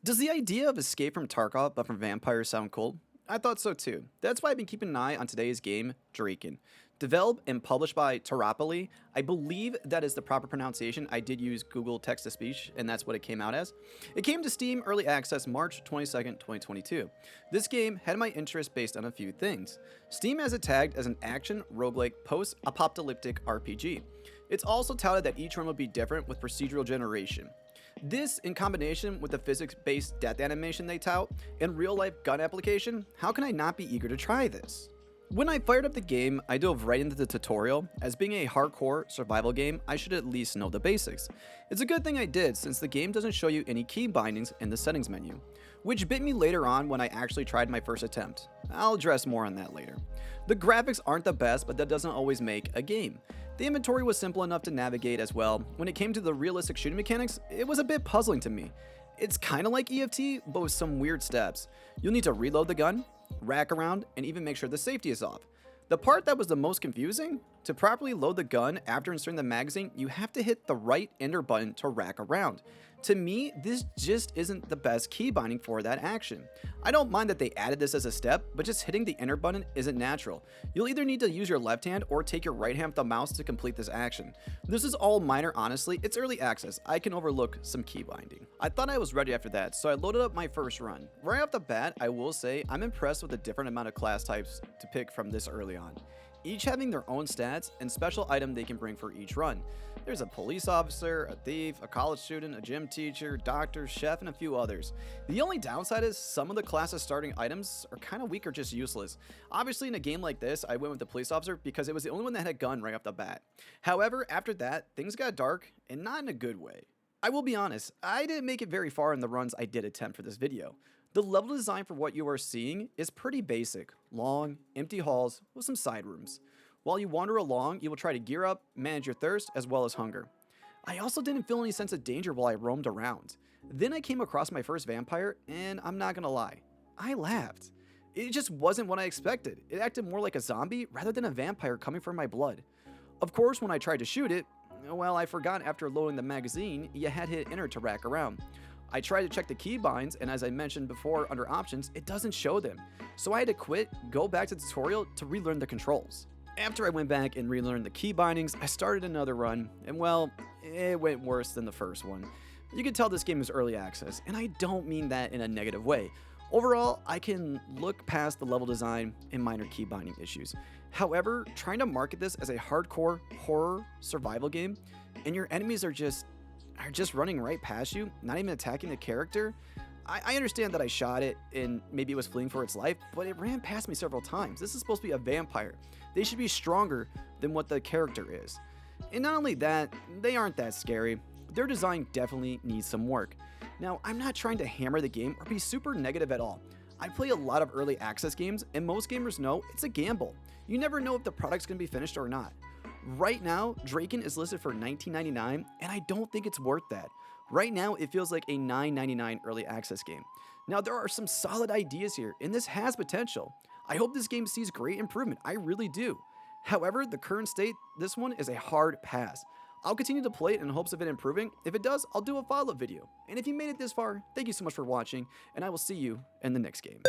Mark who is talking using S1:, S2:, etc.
S1: Does the idea of escape from Tarkov but from vampires sound cool? I thought so too. That's why I've been keeping an eye on today's game, Draken. Developed and published by Tarvok, I believe that is the proper pronunciation. I did use Google text-to-speech, and that's what it came out as. It came to Steam Early Access March 22nd, 2022. This game had my interest based on a few things. Steam has it tagged as an action, roguelike, post-apocalyptic RPG. It's also touted that each run will be different with procedural generation. This, in combination with the physics-based death animation they tout, and real-life gun application, how can I not be eager to try this? When I fired up the game, I dove right into the tutorial. As being a hardcore survival game, I should at least know the basics. It's a good thing I did, since the game doesn't show you any key bindings in the settings menu, which bit me later on when I actually tried my first attempt. I'll address more on that later. The graphics aren't the best, but that doesn't always make a game. The inventory was simple enough to navigate as well. When it came to the realistic shooting mechanics, it was a bit puzzling to me. It's kinda like EFT, but with some weird steps. You'll need to reload the gun, rack around, and even make sure the safety is off. The part that was the most confusing? To properly load the gun after inserting the magazine, you have to hit the right enter button to rack around. To me, this just isn't the best key binding for that action. I don't mind that they added this as a step, but just hitting the enter button isn't natural. You'll either need to use your left hand or take your right hand with the mouse to complete this action. This is all minor, honestly. It's early access. I can overlook some key binding. I thought I was ready after that, so I loaded up my first run. Right off the bat, I will say I'm impressed with the different amount of class types to pick from this early on, each having their own stats and special item they can bring for each run. There's a police officer, a thief, a college student, a gym teacher, doctor, chef, and a few others. The only downside is some of the class's starting items are kind of weak or just useless. Obviously, in a game like this, I went with the police officer because it was the only one that had a gun right off the bat. However, after that, things got dark, and not in a good way. I will be honest, I didn't make it very far in the runs I did attempt for this video. The level design for what you are seeing is pretty basic, long, empty halls with some side rooms. While you wander along, you will try to gear up, manage your thirst, as well as hunger. I also didn't feel any sense of danger while I roamed around. Then I came across my first vampire, and I'm not gonna lie, I laughed. It just wasn't what I expected. It acted more like a zombie rather than a vampire coming for my blood. Of course, when I tried to shoot it, well, I forgot after loading the magazine, you had hit enter to rack around. I tried to check the keybinds, and as I mentioned before under options, it doesn't show them. So I had to quit, go back to the tutorial to relearn the controls. After I went back and relearned the key bindings, I started another run, and well, it went worse than the first one. You can tell this game is early access, and I don't mean that in a negative way. Overall, I can look past the level design and minor key binding issues. However, trying to market this as a hardcore horror survival game, and your enemies are just running right past you, not even attacking the character. I understand that I shot it and maybe it was fleeing for its life, but it ran past me several times. This is supposed to be a vampire. They should be stronger than what the character is. And not only that, they aren't that scary. Their design definitely needs some work. Now, I'm not trying to hammer the game or be super negative at all. I play a lot of early access games, and most gamers know it's a gamble. You never know if the product's gonna be finished or not. Right now, Draken is listed for $19.99, and I don't think it's worth that. Right now, it feels like a $9.99 early access game. Now, there are some solid ideas here, and this has potential. I hope this game sees great improvement, I really do. However, the current state, this one is a hard pass. I'll continue to play it in hopes of it improving. If it does, I'll do a follow-up video. And if you made it this far, thank you so much for watching, and I will see you in the next game.